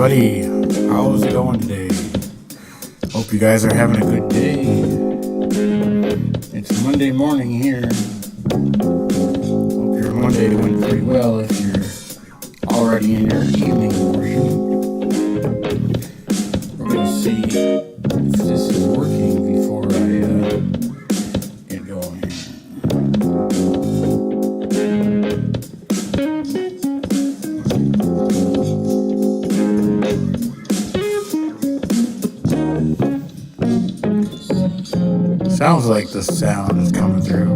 everybody. How's it going today? Hope you guys are having a good day. It's Monday morning here. Hope your Monday went pretty well if you're already in your evening portion. We're going to see if this is working before I get going here. Sounds like the sound is coming through.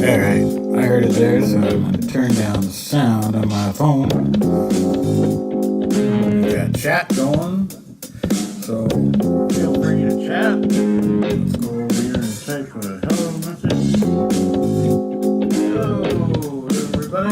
Alright, I heard it there, so I'm going to turn down the sound on my phone. We got chat going. So feel free to chat. Let's go over here and type a hello message. Hello, everybody.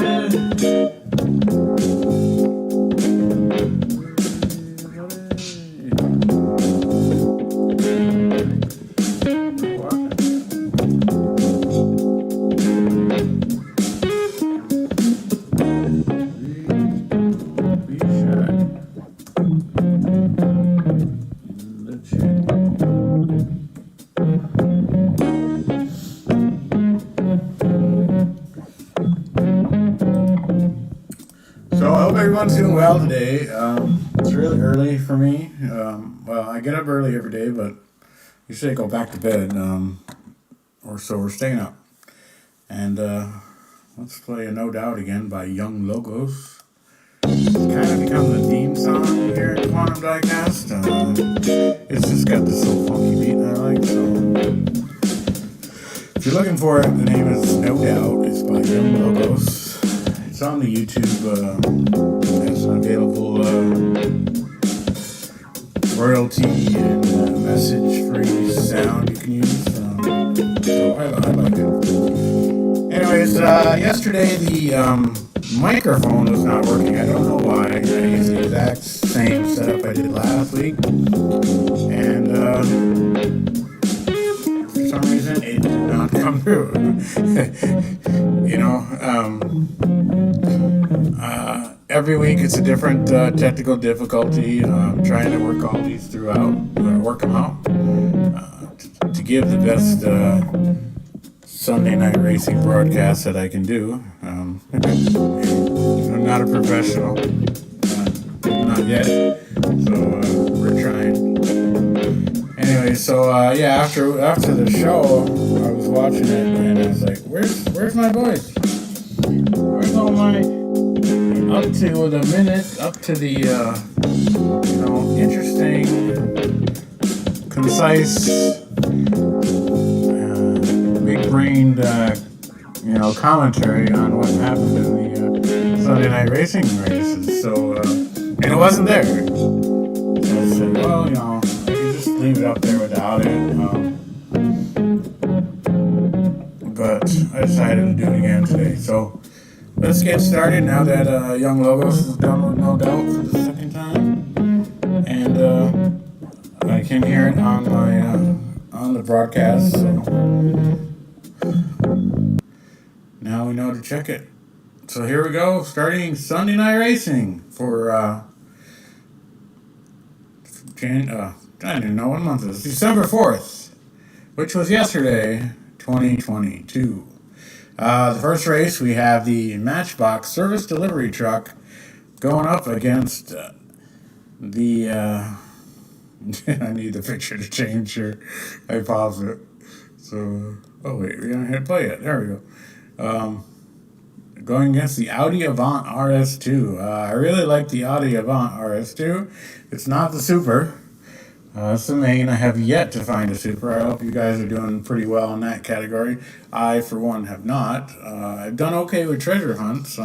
So I hope everyone's doing well today. It's really early for me. Well, I get up early every day, but usually I go back to bed, or so we're staying up. And let's play a No Doubt again by Young Logos. It's kind of become the theme song here at Quantum Diecast. It's just got this little funky beat that I like. So if you're looking for it, the name is No Doubt. It's by Young Logos. It's on the YouTube. It's an available royalty and message-free sound you can use. So I like it. Anyways, yesterday the microphone was not working. I don't know why. I used the exact same setup I did last week, and for some reason it did not come through. Every week it's a different technical difficulty. I'm trying to work all these work them out to give the best Sunday night racing broadcast that I can do. I'm not a professional, not yet, so we're trying. Anyway, so after the show, I was watching it and I was like, "Where's my voice? Where's all my up to the minute, up to the interesting, concise, big-brained, commentary on what happened in the Sunday night racing races." So, and it wasn't there. So I said, well, I could just leave it up there without it. But I decided to do it again today. So let's get started now that Young Logos is done with No Doubt for the second time, and I can hear it on my on the broadcast. So now we know to check it. So here we go, starting Sunday Night Racing for I don't even know what month it is. December 4th, which was yesterday, 2022. The first race, we have the Matchbox service delivery truck going up against the I need the picture to change here. I paused it. So, we're going to hit play it. There we go. Going against the Audi Avant RS2. I really like the Audi Avant RS2. It's not the Super. It's the main. I have yet to find a Super. I hope you guys are doing pretty well in that category. I, for one, have not. I've done okay with treasure hunts.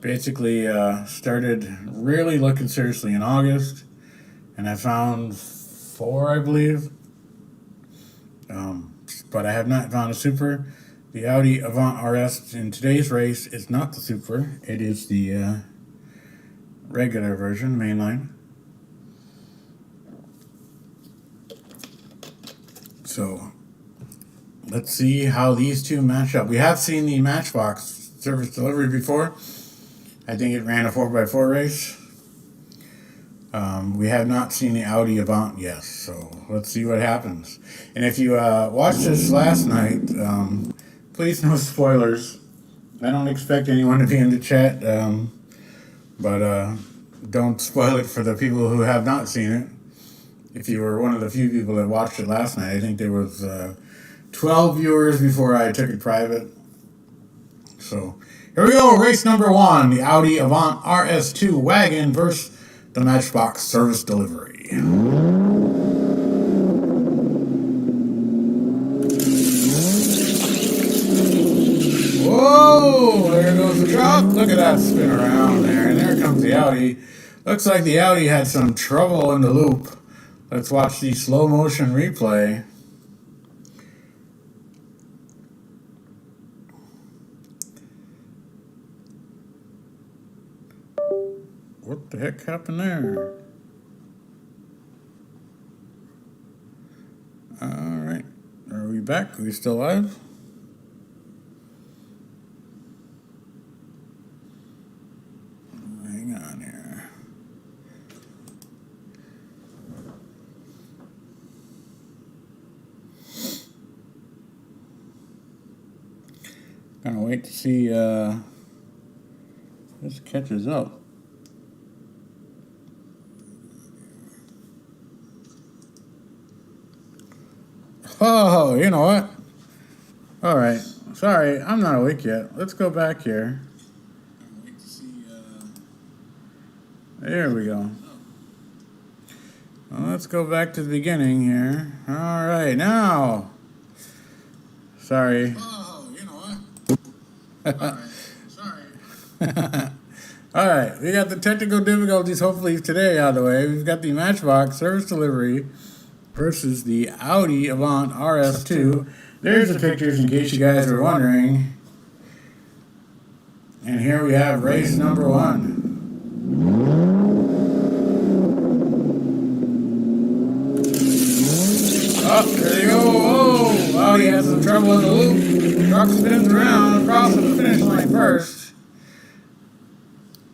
Basically started really looking seriously in August, and I found 4, I believe. But I have not found a Super. The Audi Avant RS in today's race is not the Super. It is the regular version, mainline. So let's see how these two match up. We have seen the Matchbox service delivery before. I think it ran a 4x4 race. We have not seen the Audi Avant yet, so let's see what happens. And if you watched this last night, please no spoilers. I don't expect anyone to be in the chat, but don't spoil it for the people who have not seen it. If you were one of the few people that watched it last night, I think there was 12 viewers before I took it private. So here we go, race number 1, the Audi Avant RS2 wagon versus the Matchbox service delivery. Whoa, there goes the truck. Look at that spin around there. And there comes the Audi. Looks like the Audi had some trouble in the loop. Let's watch the slow motion replay. What the heck happened there? All right, are we back? Are we still live? Hang on here. Gonna wait to see if this catches up. Oh, you know what? All right. Sorry, I'm not awake yet. Let's go back here. Wait to see. There we go. Well, let's go back to the beginning here. All right, now. Sorry. Oh, you know what? All right. Sorry. All right, we got the technical difficulties hopefully today out of the way. We've got the Matchbox service delivery versus the Audi Avant RS2. There's the pictures in case you guys were wondering. And here we have race number 1. Oh, there you go. Oh, Audi has some trouble in the loop. Truck spins around, crosses the finish line first.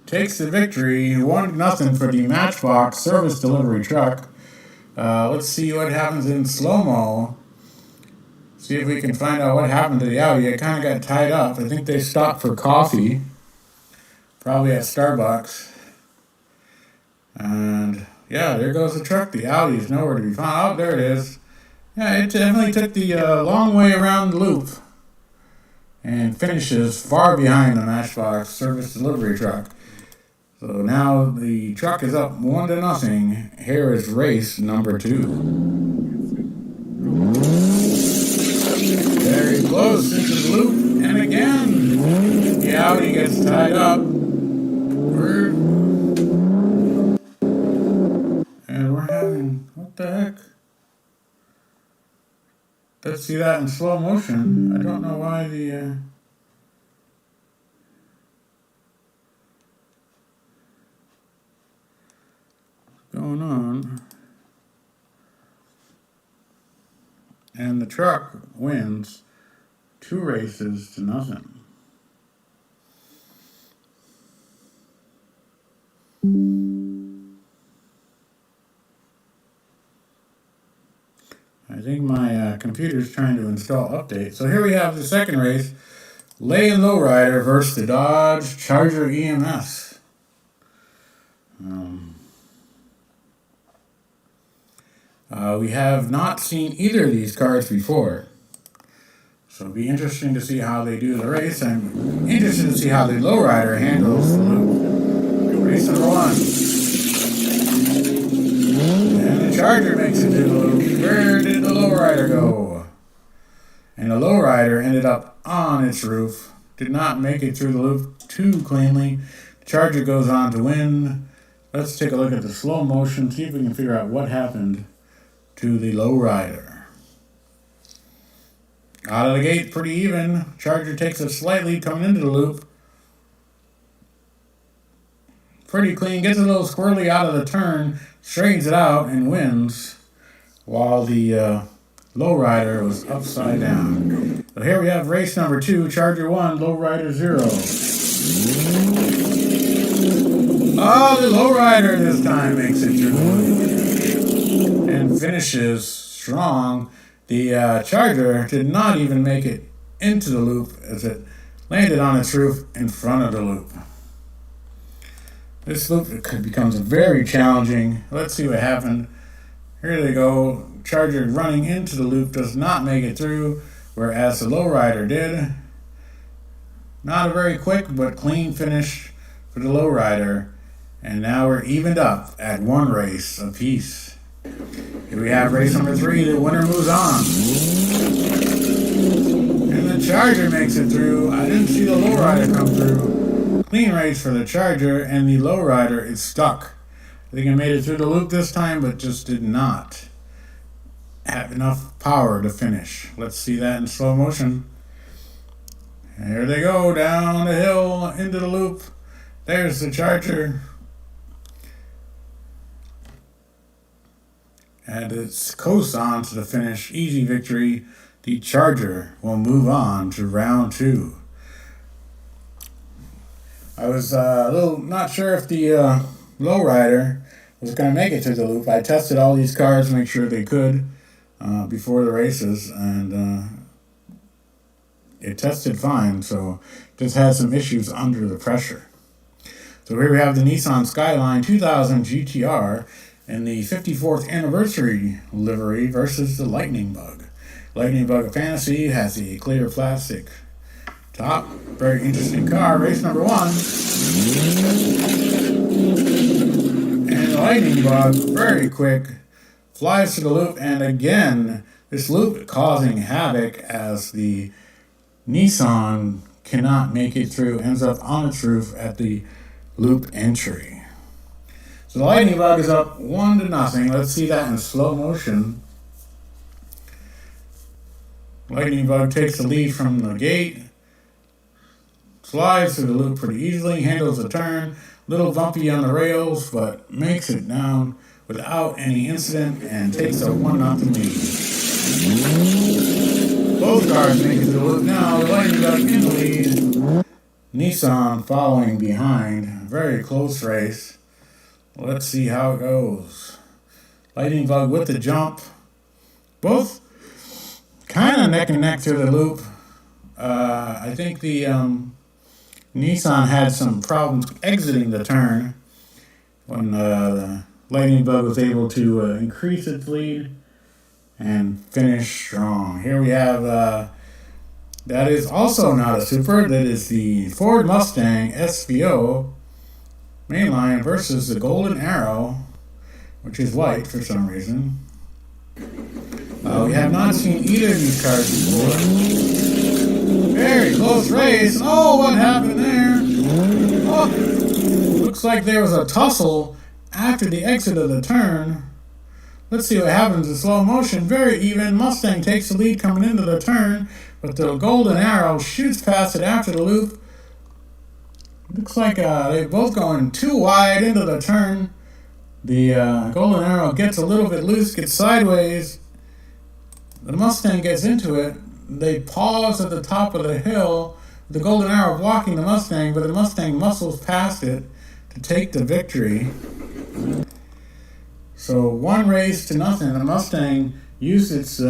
Takes the victory, 1-0 for the Matchbox service delivery truck. Let's see what happens in slow-mo. See if we can find out what happened to the Audi. It kind of got tied up. I think they stopped for coffee. Probably at Starbucks. And yeah, there goes the truck. The Audi is nowhere to be found. Oh, there it is. Yeah, it definitely took the long way around the loop. And finishes far behind the Matchbox service delivery truck. So now the truck is up 1-0. Here is race number 2. Very close into the loop, and again, the Audi gets tied up. And we're having, what the heck? Let's see that in slow motion. I don't know why the... going on. And the truck wins 2 races to nothing. I think my computer's trying to install updates. So here we have the second race, Lay and Lowrider versus the Dodge Charger EMS. We have not seen either of these cars before. So it'll be interesting to see how they do the race. I'm interested to see how the lowrider handles the loop. Race number 1. And the Charger makes it to the loop. Where did the lowrider go? And the lowrider ended up on its roof. Did not make it through the loop too cleanly. The Charger goes on to win. Let's take a look at the slow motion, see if we can figure out what happened to the lowrider. Out of the gate, pretty even. Charger takes it slightly coming into the loop. Pretty clean. Gets a little squirrely out of the turn. Straightens it out and wins. While the lowrider was upside down. So here we have race number 2. Charger 1, lowrider 0. Oh, the lowrider this time makes it through and finishes strong. The Charger did not even make it into the loop as it landed on its roof in front of the loop. This loop becomes very challenging. Let's see what happened. Here they go. Charger running into the loop does not make it through, whereas the lowrider did. Not a very quick but clean finish for the lowrider. And now we're evened up at 1 race apiece. Here we have race number 3. The winner moves on. And the Charger makes it through. I didn't see the lowrider come through. Clean race for the Charger, and the lowrider is stuck. I think it made it through the loop this time, but just did not have enough power to finish. Let's see that in slow motion. And here they go, down the hill, into the loop. There's the Charger. And it's coast on to the finish. Easy victory. The Charger will move on to round 2. I was a little not sure if the lowrider was going to make it to the loop. I tested all these cars to make sure they could before the races, and it tested fine, so just had some issues under the pressure. So here we have the Nissan Skyline 2000 GTR in the 54th anniversary livery versus the Lightning Bug. Lightning Bug Fantasy has the clear plastic top. Very interesting car. Race number 1. And the Lightning Bug, very quick, flies to the loop, and again, this loop causing havoc as the Nissan cannot make it through, ends up on its roof at the loop entry. So the Lightning Bug is up 1-0. Let's see that in slow motion. Lightning Bug takes the lead from the gate, slides through the loop pretty easily, handles the turn, little bumpy on the rails, but makes it down without any incident and takes a 1-0 lead. Both cars make it to the loop now. The Lightning Bug in the lead. Nissan following behind. Very close race. Let's see how it goes. Lightning Bug with the jump. Both kind of neck and neck through the loop. I think the Nissan had some problems exiting the turn when the Lightning Bug was able to increase its lead and finish strong. Here we have, that is also not a super. That is the Ford Mustang SVO mainline versus the Golden Arrow, which is white for some reason. We have not seen either of these cars before. Very close race. Oh, what happened there? Oh, looks like there was a tussle after the exit of the turn. Let's see what happens in slow motion. Very even. Mustang takes the lead coming into the turn, but the Golden Arrow shoots past it after the loop. Looks like they're both going too wide into the turn. The Golden Arrow gets a little bit loose, gets sideways. The Mustang gets into it. They pause at the top of the hill. The Golden Arrow blocking the Mustang, but the Mustang muscles past it to take the victory. So 1-0. The Mustang used its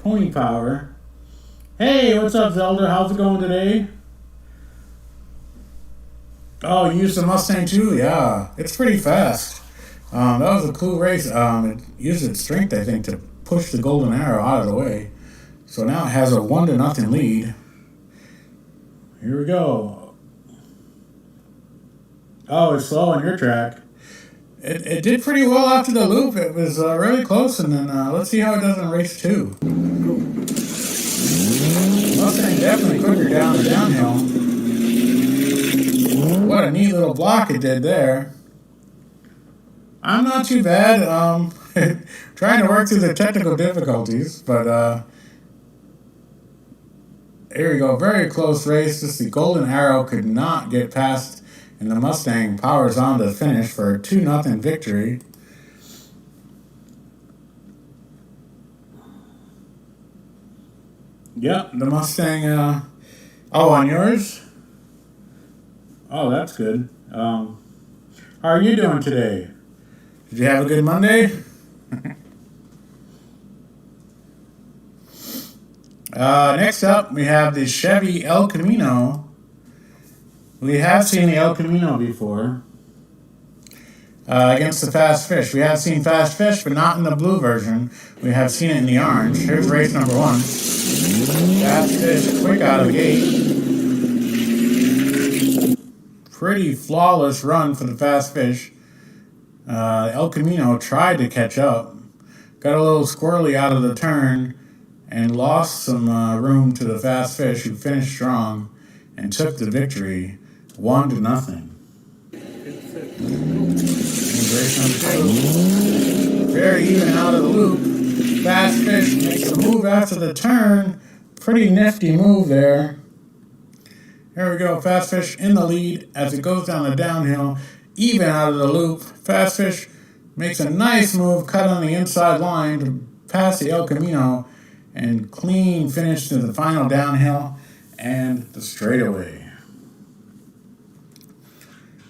pony power. Hey, what's up, Zelda? How's it going today? Oh, you used the Mustang too? Yeah, it's pretty fast. That was a cool race. It used its strength, I think, to push the Golden Arrow out of the way. So now it has a 1-0 lead. Here we go. Oh, it's slow on your track. It did pretty well after the loop. It was really close, and then let's see how it does in race 2. Mustang definitely quicker down the downhill. What a neat little block it did there. I'm not too bad. Trying to work through the technical difficulties, but Here we go. Very close race. Just the Golden Arrow could not get past, and the Mustang powers on to finish for a 2-0 victory. Yep, the Mustang. Oh, on yours? Oh, that's good. How are you doing today? Did you have a good Monday? Next up, we have the Chevy El Camino. We have seen the El Camino before against the Fast Fish. We have seen Fast Fish, but not in the blue version. We have seen it in the orange. Here's race number 1. Fast Fish quick out of the gate. Pretty flawless run for the Fast Fish. El Camino tried to catch up. Got a little squirrely out of the turn and lost some room to the Fast Fish, who finished strong and took the victory 1-0. Race number 2. Very even out of the loop. Fast Fish makes a move after the turn. Pretty nifty move there. Here we go. Fast Fish in the lead as it goes down the downhill. Even out of the loop. Fast Fish makes a nice move, cut on the inside line to pass the El Camino, and clean finish to the final downhill and the straightaway.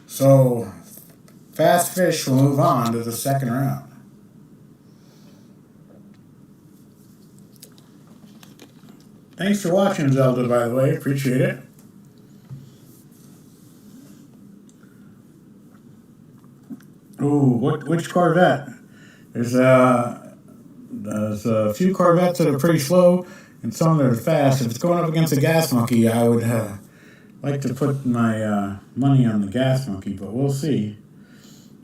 So Fast Fish will move on to the second round. Thanks for watching, Zelda, by the way. Appreciate it. Ooh, which Corvette? There's a few Corvettes that are pretty slow and some that are fast. If it's going up against a gas monkey, I would like to put my money on the gas monkey, but we'll see.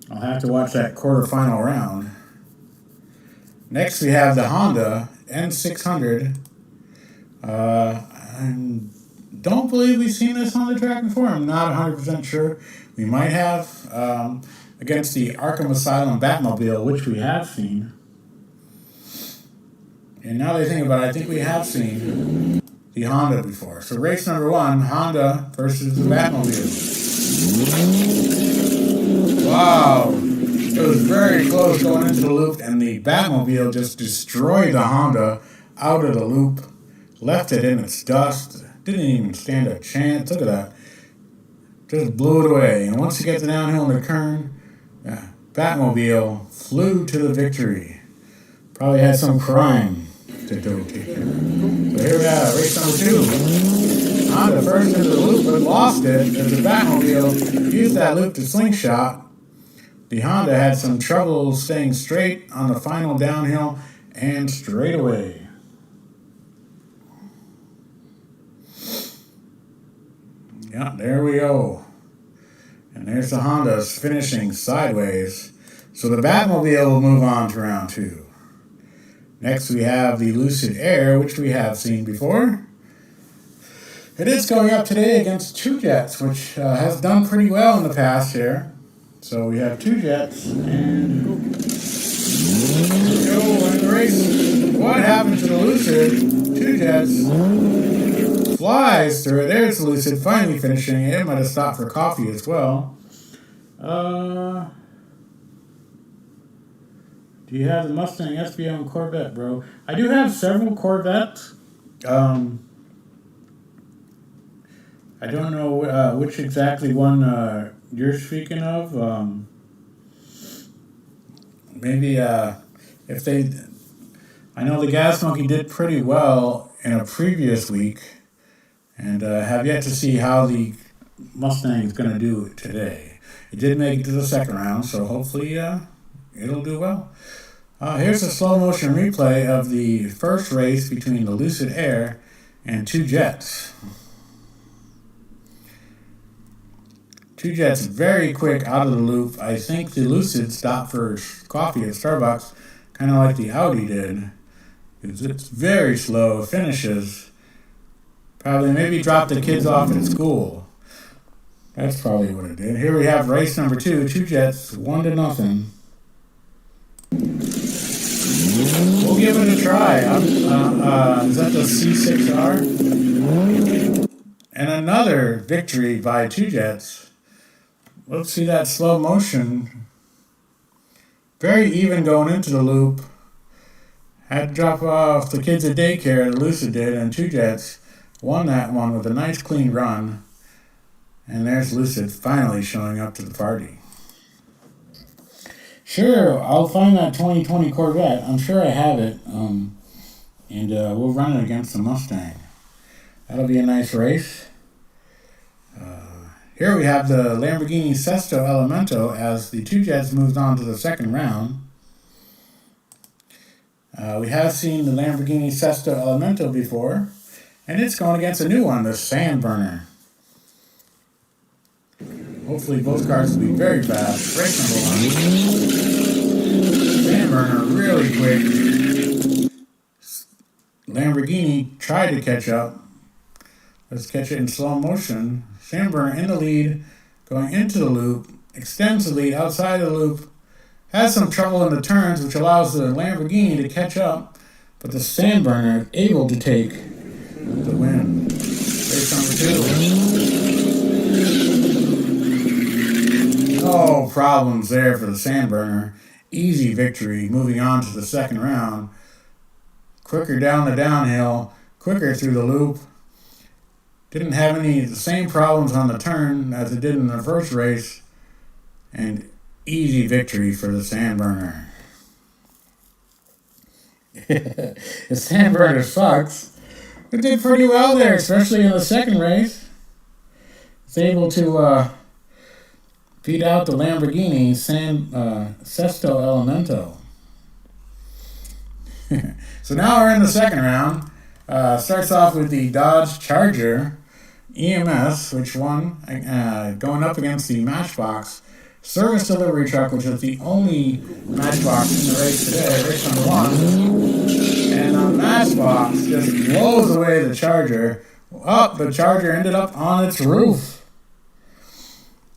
I'll have to watch that quarterfinal round. Next, we have the Honda N600. I don't believe we've seen this on the track before. I'm not 100% sure. We might have against the Arkham Asylum Batmobile, which we have seen. And now that I think about it, I think we have seen the Honda before. So race number 1, Honda versus the Batmobile. Wow. It was very close going into the loop, and the Batmobile just destroyed the Honda out of the loop. Left it in its dust. Didn't even stand a chance. Look at that. Just blew it away. And once you get the downhill in the turn, Batmobile flew to the victory. Probably had some crime to do. So here we have race number 2. Honda first into the loop, but lost it as the Batmobile used that loop to slingshot. The Honda had some trouble staying straight on the final downhill and straightaway. Yeah, there we go. And there's the Hondas finishing sideways. So the Batmobile will move on to round 2. Next we have the Lucid Air, which we have seen before. It is going up today against 2 Jets, which has done pretty well in the past here. So we have 2 Jets, and go in the race. What happened to the Lucid? 2 Jets. Flies through it. There's the Lucid finally finishing. It might have stopped for coffee as well. Do you have the Mustang, SBO, and Corvette, bro? I do have several Corvettes. I don't know which exactly one you're speaking of. Maybe if they... I know the Gas Monkey did pretty well in a previous week, and have yet to see how the Mustang is going to do today. It did make it to the second round, so hopefully it'll do well. Here's a slow motion replay of the first race between the Lucid Air and 2 Jets. 2 Jets very quick out of the loop. I think the Lucid stopped for coffee at Starbucks, kind of like the Audi did. It's very slow, finishes. Probably maybe dropped the kids off at school. That's probably what it did. Here we have race number 2, 2 Jets, 1-0. We'll give it a try. Is that the C6R? And another victory by Two Jets. Let's see that slow motion. Very even going into the loop. Had to drop off the kids at daycare, Lucid did, and Two Jets won that one with a nice clean run. And there's Lucid finally showing up to the party. Sure, I'll find that 2020 Corvette. I'm sure I have it. And we'll run it against the Mustang. That'll be a nice race. Here we have the Lamborghini Sesto Elemento as the Two Jets moves on to the second round. We have seen the Lamborghini Sesto Elemento before, and it's going against a new one, the Sandburner. Hopefully both cars will be very fast. Race number 1. Sandburner really quick. Lamborghini tried to catch up. Let's catch it in slow motion. Sandburner in the lead, going into the loop, extends the lead outside of the loop, has some trouble in the turns, which allows the Lamborghini to catch up, but the Sandburner able to take the win. Race number 2. No problems there for the Sandburner. Easy victory, moving on to the second round. Quicker down the downhill, quicker through the loop. Didn't have any of the same problems on the turn as it did in the first race. And easy victory for the Sandburner. The Sandburner sucks. It did pretty well there, especially in the second race. It's able to beat out the Lamborghini Sesto Elemento. So now we're in the second round. Starts off with the Dodge Charger EMS, which won, going up against the Matchbox service delivery truck, which is the only Matchbox in the race today, race number 1. And the Matchbox just blows away the Charger. The Charger ended up on its roof.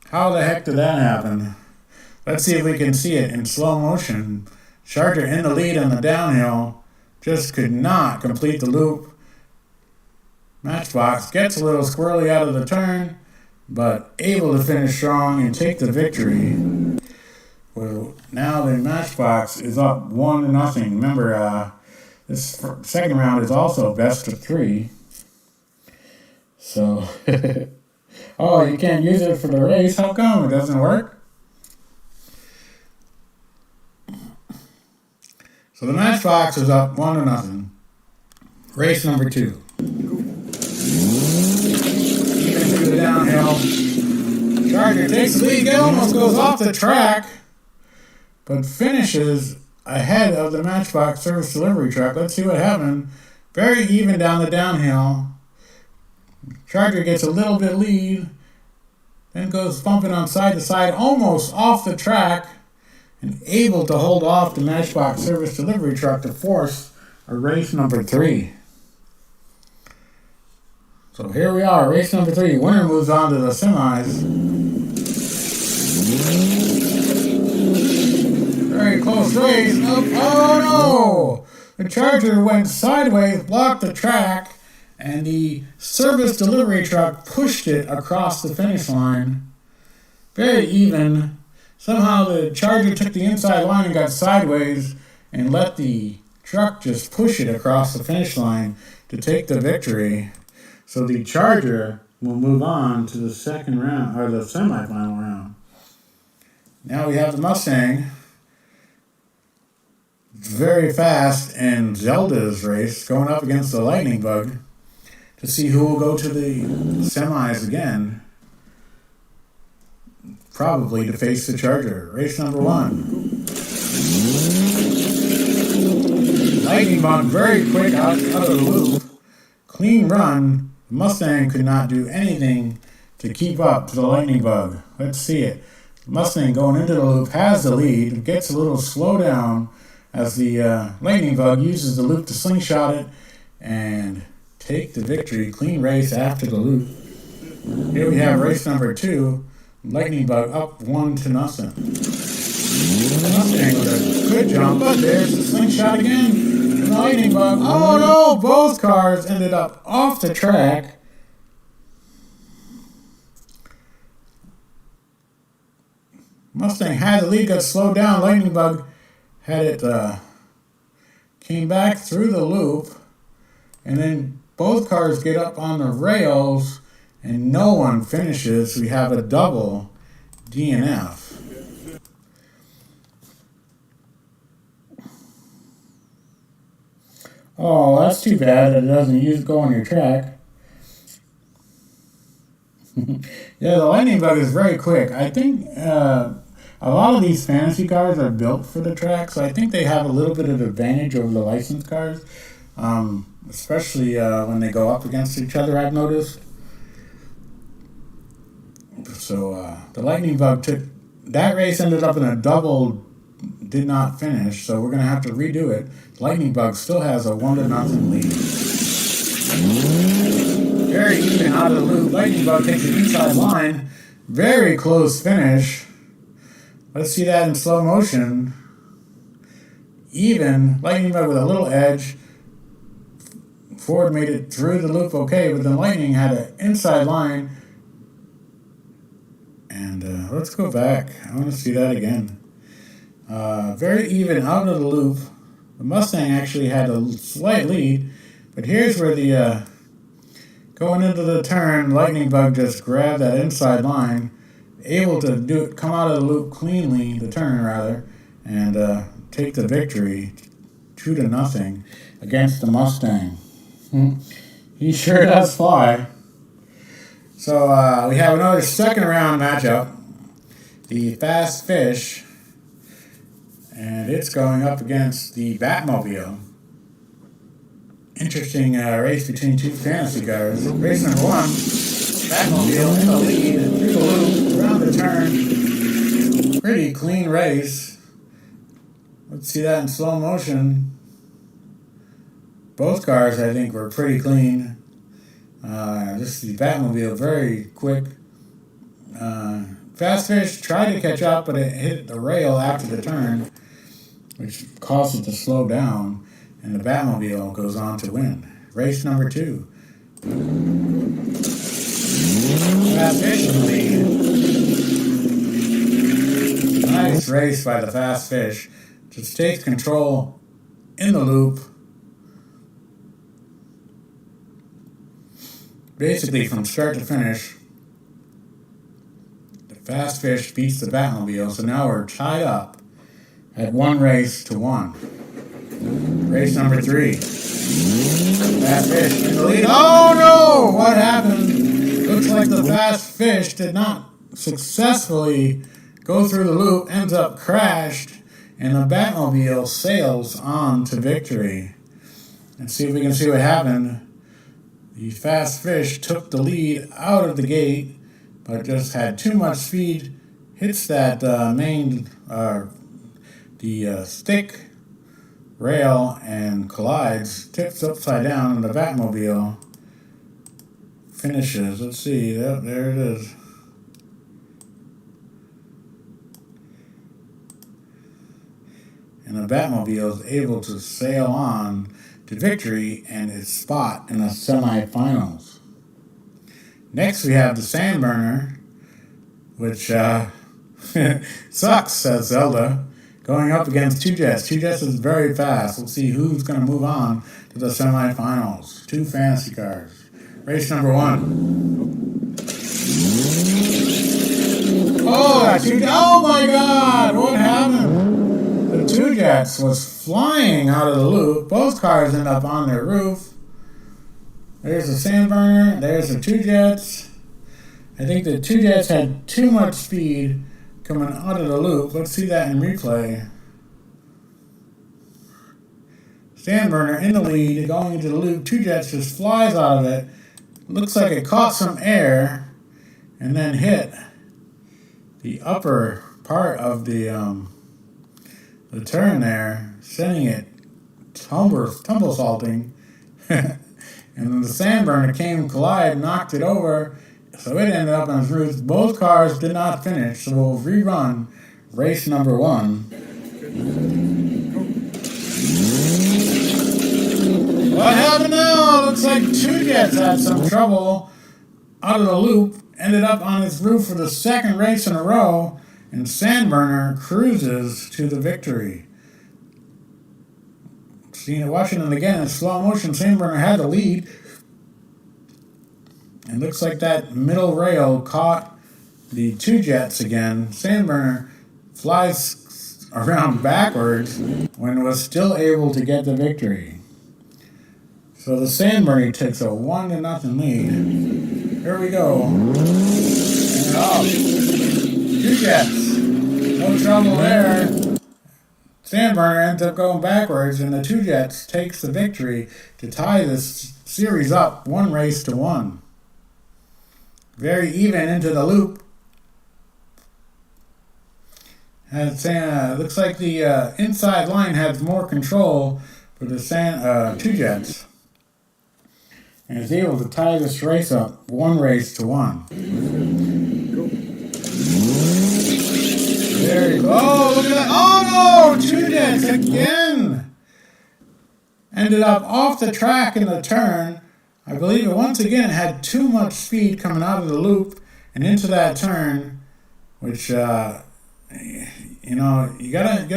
How the heck did that happen? Let's see if we can see it in slow motion. Charger in the lead on the downhill, just could not complete the loop. Matchbox gets a little squirrely out of the turn, but able to finish strong and take the victory. Well, now the Matchbox is up 1-0. Remember, this second round is also best of 3. So, oh, you can't use it for the race. How come? It doesn't work? So the Matchbox is up 1-0. Race number 2. Into the downhill. Charger takes the lead, almost goes off the track, but finishes ahead of the Matchbox service delivery truck. Let's see what happened. Very even down the downhill. Charger gets a little bit lead, then goes bumping on side to side, almost off the track, and able to hold off the Matchbox service delivery truck to force a race number 3. So here we are, race number 3. Winner moves on to the semis. Very close race. Oh no! The Charger went sideways, blocked the track, and the service delivery truck pushed it across the finish line. Very even. Somehow the Charger took the inside line and got sideways and let the truck just push it across the finish line to take the victory. So the Charger will move on to the second round, or the semifinal round. Now we have the Mustang. Very fast in Zelda's race, going up against the Lightning Bug to see who will go to the semis again. Probably to face the Charger. Race number 1. Lightning Bug very quick out of the loop. Clean run. The Mustang could not do anything to keep up to the Lightning Bug. Let's see it. The Mustang going into the loop has the lead. Gets a little slow down as the Lightning Bug uses the loop to slingshot it and take the victory. Clean race after the loop. Here we have race number 2. Lightning Bug up 1-0. The Mustang with a good jump, but there's the slingshot again. The lightning bug. Oh no! Both cars ended up off the track. Mustang had the lead, got slowed down. Lightning bug had it, came back through the loop, and then both cars get up on the rails, and no one finishes. We have a double DNF. Oh, that's too bad that it doesn't go on your track. Yeah, the lightning bug is very quick. I think a lot of these fantasy cars are built for the track, so I think they have a little bit of advantage over the licensed cars, especially when they go up against each other, I've noticed. So the lightning bug took that race, ended up in a double, did not finish, so we're going to have to redo it. Lightning bug still has a 1-0 lead. Very even out of the loop. Lightning bug takes the inside line. Very close finish. Let's see that in slow motion. Even. Lightning bug with a little edge. Ford made it through the loop okay, but then Lightning had an inside line. And let's go back. I want to see that again. Very even out of the loop. The Mustang actually had a slight lead, but here's where the going into the turn, Lightning bug just grabbed that inside line, able to come out of the loop cleanly, the turn rather, and take the victory 2-0 against the Mustang. He sure does fly. So we have another second round matchup. The Fast Fish, and it's going up against the Batmobile. Interesting race between two fantasy cars. Race number one, Batmobile in the lead through the loop, around the turn. Pretty clean race. Let's see that in slow motion. Both cars, I think, were pretty clean. This is the Batmobile, very quick. Fast Fish tried to catch up, but it hit the rail after the turn, which caused it to slow down, and the Batmobile goes on to win. Race number two. Fast Fish in the lead. Nice race by the Fast Fish. Just takes control in the loop. Basically from start to finish. The Fast Fish beats the Batmobile, so now we're tied up at 1-1. Race number three. Fast Fish in the lead. Oh no! What happened? Looks like the Fast Fish did not successfully go through the loop, ends up crashed, and the Batmobile sails on to victory. Let's see if we can see what happened. The Fast Fish took the lead out of the gate, but just had too much speed, hits that stick rail and collides, tips upside down, and the Batmobile finishes. Let's see, there it is. And the Batmobile is able to sail on to victory and its spot in the semifinals. Next, we have the Sandburner, which sucks, says Zelda, going up against Two Jets. Two Jets is very fast. We'll see who's going to move on to the semifinals. Two fantasy cars. Race number one. Oh my God! What happened? The Two Jets was flying out of the loop. Both cars end up on their roof. There's the Sandburner. There's the Two Jets. I think the Two Jets had too much speed coming out of the loop. Let's see that in replay. Sandburner in the lead, going into the loop. Two Jets just flies out of it. Looks like it caught some air and then hit the upper part of the turn there, sending it tumble salting. And then the Sandburner came, collide, knocked it over, so it ended up on its roof. Both cars did not finish, so we'll rerun race number one. What happened now? Looks like Two Jets had some trouble out of the loop. Ended up on his roof for the second race in a row. And Sandburner cruises to the victory. Watching it again in slow motion, Sandburner had the lead. And looks like that middle rail caught the Two Jets again. Sandburner flies around backwards when was still able to get the victory. So the Sandburner takes a 1-0 lead. Here we go. And off. Two Jets. No trouble there. Sandburner ends up going backwards, and the Two Jets takes the victory to tie this series up 1-1. Very even into the loop. Looks like the inside line has more control for the Two Jets, and is able to tie this race up 1-1. There you go. Oh, look at that. Oh no! Two Jets again ended up off the track in the turn. I believe it once again had too much speed coming out of the loop and into that turn, which you gotta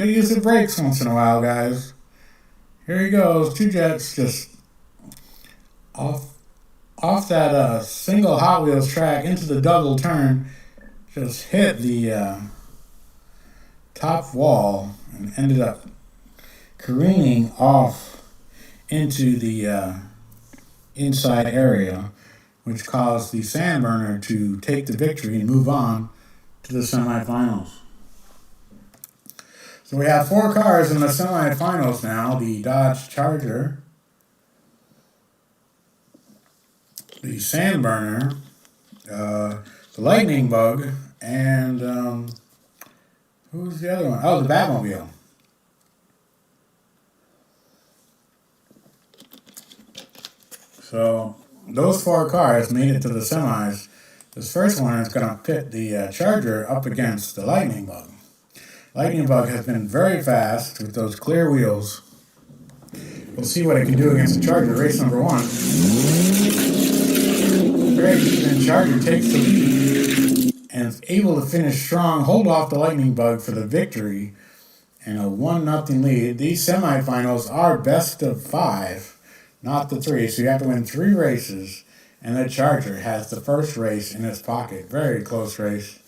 use the brakes once in a while, guys. Here he goes. Two Jets just off that single Hot Wheels track into the double turn, just hit the top wall and ended up careening off into the inside area, which caused the Sandburner to take the victory and move on to the semifinals. So we have 4 cars in the semifinals now: the Dodge Charger, the Sandburner, the Lightning Bug, and who's the other one? Oh, the Batmobile. So those 4 cars made it to the semis. This first one is going to pit the Charger up against the Lightning Bug. Lightning Bug has been very fast with those clear wheels. We'll see what it can do against the Charger. Race number 1. Very even. Charger takes the lead and is able to finish strong, hold off the Lightning Bug for the victory, and a 1-0 lead. These semifinals are best of 5, not the 3. So you have to win 3 races, and the Charger has the first race in its pocket. Very close race.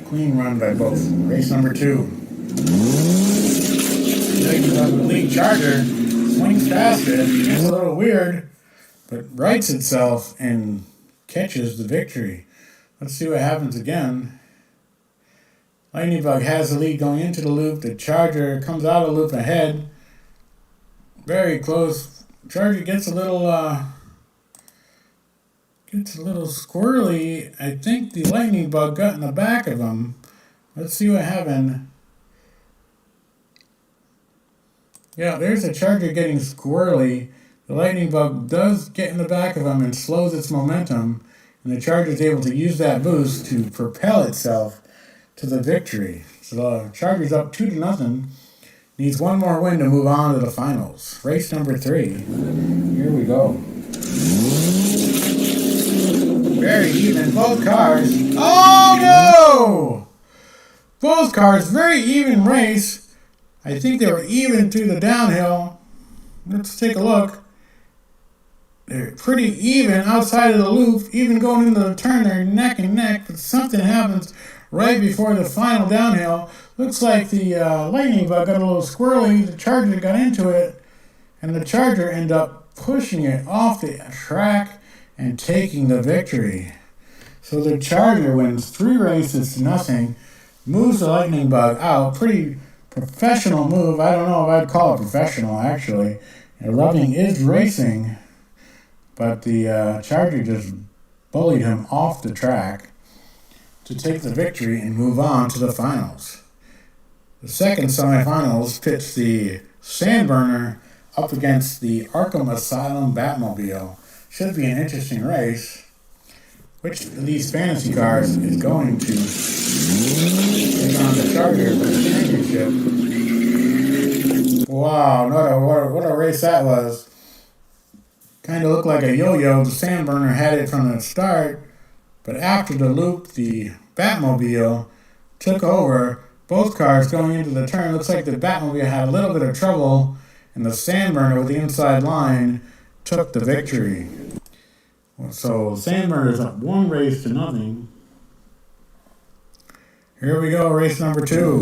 Clean run by both. Race number 2. The lead Charger swings past it. It's a little weird, but rights itself and catches the victory. Let's see what happens again. Lightning Bug has the lead going into the loop. The Charger comes out of the loop ahead. Very close. Charger gets a little squirrely. I think the Lightning Bug got in the back of him. Let's see what happened. Yeah, there's the Charger getting squirrely. The Lightning Bug does get in the back of him and slows its momentum, and the Charger is able to use that boost to propel itself to the victory. So the Charger's up 2-0. Needs one more win to move on to the finals. Race number 3. Here we go. Very even. Both cars. Oh no! Both cars, very even race. I think they were even through the downhill. Let's take a look. They're pretty even outside of the loop. Even going into the turn, they're neck and neck. But something happens right before the final downhill. Looks like the Lightning Bug got a little squirrely. The Charger got into it, and the Charger ended up pushing it off the track and taking the victory. So the Charger wins 3 races to nothing, moves the Lightning Bug out. Pretty professional move. I don't know if I'd call it professional, actually. Rubbing is racing, but the Charger just bullied him off the track to take the victory and move on to the finals. The second semifinals pits the Sandburner up against the Arkham Asylum Batmobile. Should be an interesting race. Which of these fantasy cars is going to take on the Charger for the championship? wow, what a race that was. Kind of looked like a yo-yo. The Sandburner had it from the start, but after the loop, the Batmobile took over. Both cars going into the turn. Looks like the Batmobile had a little bit of trouble, and the Sandburner with the inside line took the victory. So Sandburner is up 1-0. Here we go, race number 2.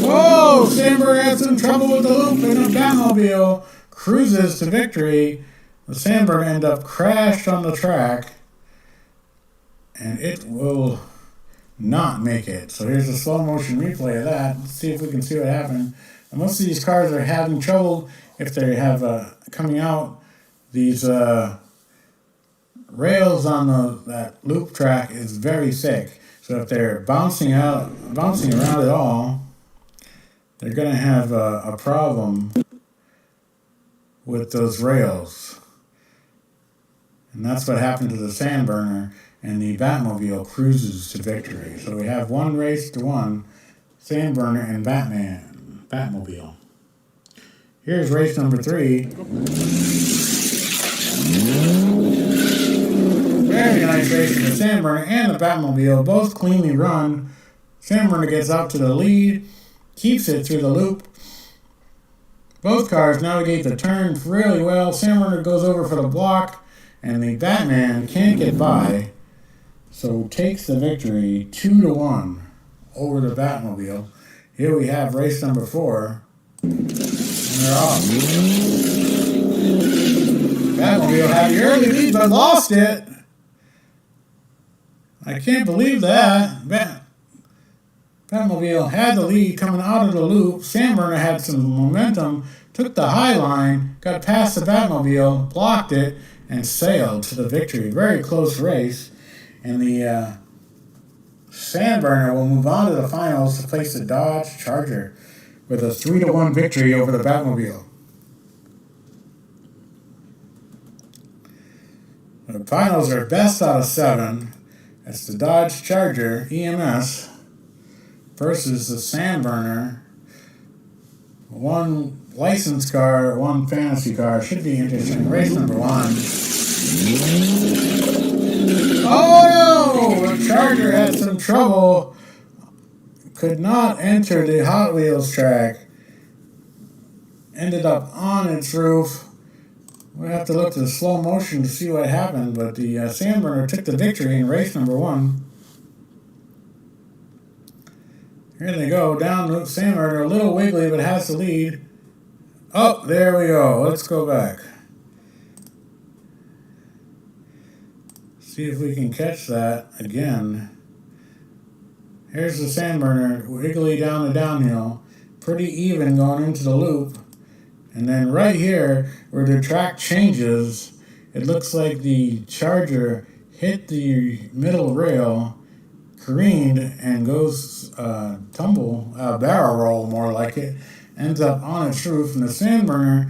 Whoa! Sandburner had some trouble with the loop, and the Batmobile cruises to victory. The Sandburner ended up crashed on the track, and it will not make it. So here's a slow motion replay of that. Let's see if we can see what happened. And most of these cars are having trouble if they have coming out. These rails on that loop track is very thick. So if they're bouncing around at all, they're going to have a problem with those rails. And that's what happened to the Sandburner, and the Batmobile cruises to victory. So we have 1-1, Sandburner and Batmobile. Here's race number 3. Very nice race for the Sandburner and the Batmobile, both cleanly run. Sandburner gets out to the lead, keeps it through the loop. Both cars navigate the turn really well. Sandburner goes over for the block, and the Batman can't get by, so takes the victory 2-1 over the Batmobile. Here we have race number 4. And they're off. Batmobile had the early lead but lost it. I can't believe that. Batmobile had the lead coming out of the loop. Sandburner had some momentum, took the high line, got past the Batmobile, blocked it, and sailed to the victory. Very close race. And the Sandburner will move on to the finals to face the Dodge Charger with a 3-1 victory over the Batmobile. The finals are best out of 7. It's the Dodge Charger EMS versus the Sandburner. 1 licensed car, 1 fantasy car. Should be interesting. Race number 1. Oh no! The Charger had some trouble. Could not enter the Hot Wheels track. Ended up on its roof. We'll have to look to the slow motion to see what happened, but the Sandburner took the victory in race number 1. Here they go, down the Sandburner, a little wiggly, but has the lead. Oh, there we go. Let's go back. See if we can catch that again. Here's the Sandburner, wiggly down the downhill. Pretty even going into the loop. And then right here, where the track changes, it looks like the Charger hit the middle rail, careened, and goes barrel roll more like it, ends up on its roof, and the Sandburner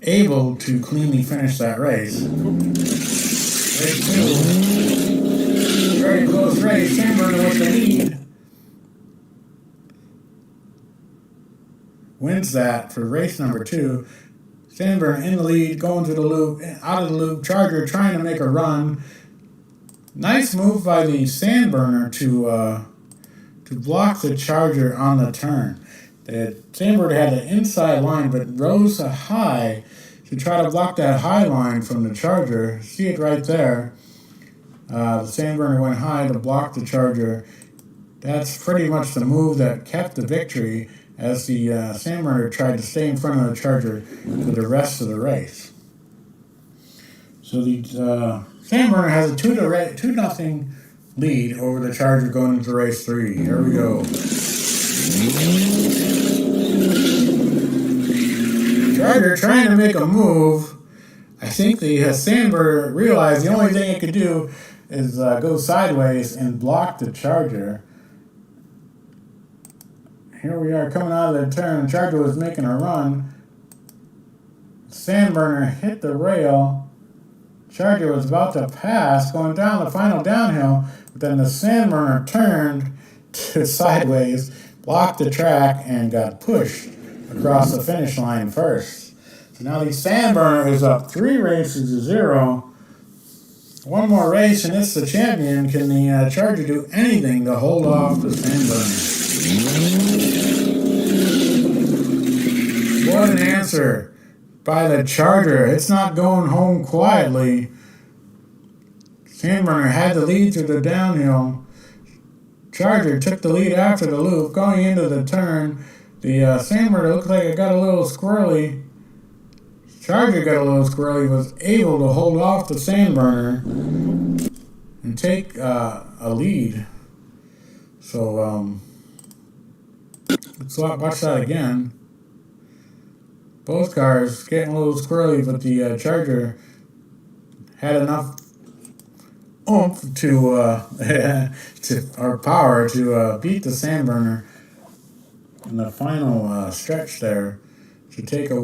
able to cleanly finish that race. Race 2. Very close race. Sandburner with the lead. Wins that for race number 2. Sandburner in the lead, going to the loop, out of the loop. Charger trying to make a run. Nice move by the Sandburner to block the Charger on the turn. The Sandburner had the inside line, but rose high to try to block that high line from the Charger. See it right there. The Sandburner went high to block the Charger. That's pretty much the move that kept the victory, as the Sandburner tried to stay in front of the Charger for the rest of the race. So the Sandburner has a 2-0 lead over the Charger going into race 3. Here we go. Charger trying to make a move. I think the Sandburner realized the only thing it could do is go sideways and block the Charger. Here we are coming out of the turn. The Charger was making a run. Sandburner hit the rail Charger was about to pass, going down the final downhill, but then the Sandburner turned to sideways, blocked the track, and got pushed across the finish line first. So now the Sandburner is up 3 races to 0. One more race, and it's the champion. Can the Charger do anything to hold off the Sandburner? What an answer by the Charger. It's not going home quietly. Sandburner had the lead through the downhill. Charger took the lead after the loop. Going into the turn, the Sandburner looked like it got a little squirrely. Charger got a little squirrely, was able to hold off the Sandburner and take a lead. So let's watch that again. Both cars getting a little squirrely, but the Charger had enough oomph or power to beat the Sandburner in the final stretch there to take a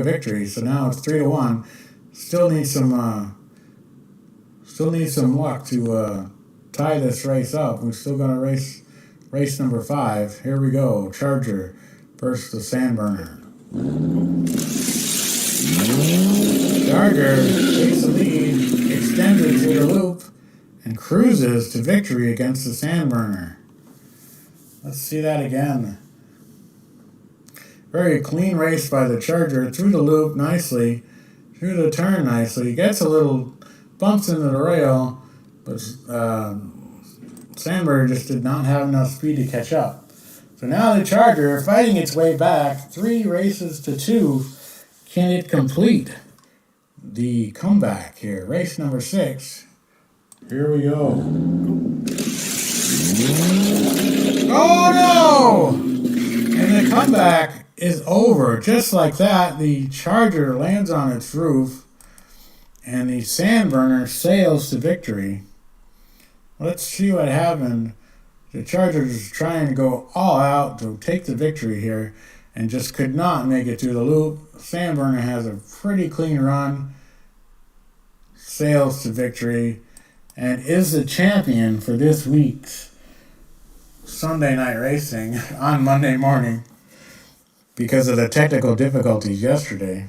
victory. So now it's 3-1. Still need some luck to tie this race up. We're still gonna race number 5. Here we go. Charger versus the Sandburner. Charger takes the lead, extends it to the loop, and cruises to victory against the Sandburner. Let's see that again. Very clean race by the Charger, through the loop nicely, through the turn nicely. Gets a little bumps into the rail, but Sandburner just did not have enough speed to catch up. So now the Charger, fighting its way back, 3 races to 2. Can it complete the comeback here? Race number 6. Here we go. Oh no! And the comeback is over. Just like that, the Charger lands on its roof, and the Sandburner sails to victory. Let's see what happened. The Charger is trying to go all out to take the victory here, and just could not make it through the loop. Sandburner has a pretty clean run, sails to victory, and is the champion for this week's Sunday night racing on Monday morning because of the technical difficulties yesterday.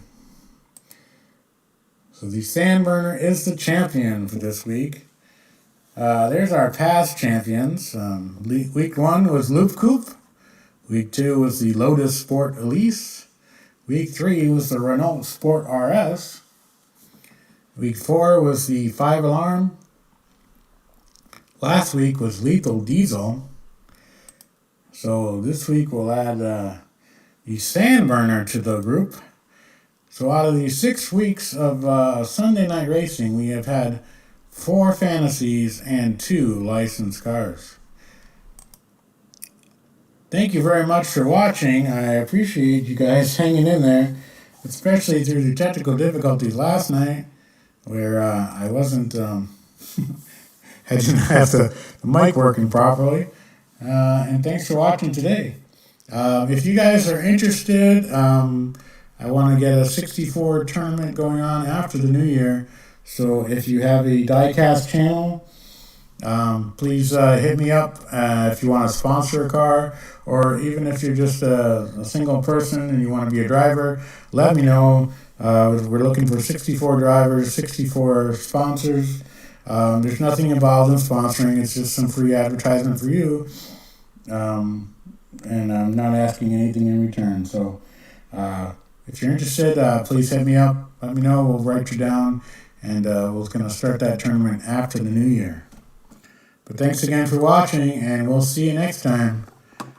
So the Sandburner is the champion for this week. There's our past champions. Week 1 was Loop Coupe. Week 2 was the Lotus Sport Elise. Week 3 was the Renault Sport RS. Week 4 was the 5-alarm. Last week was Lethal Diesel. So this week we'll add the Sandburner to the group. So out of these 6 weeks of Sunday night racing, we have had 4 fantasies and 2 licensed cars. Thank you very much for watching. I appreciate you guys hanging in there, especially through the technical difficulties last night, where I wasn't, I didn't have the mic working properly. And thanks for watching today. If you guys are interested, I want to get a 64 tournament going on after the new year. So if you have a diecast channel, please hit me up if you want to sponsor a car, or even if you're just a single person and you want to be a driver, let me know. We're looking for 64 drivers, 64 sponsors. There's nothing involved in sponsoring. It's just some free advertisement for you. And I'm not asking anything in return. So if you're interested, please hit me up. Let me know. We'll write you down. And we're going to start that tournament after the new year. But thanks again for watching, and we'll see you next time.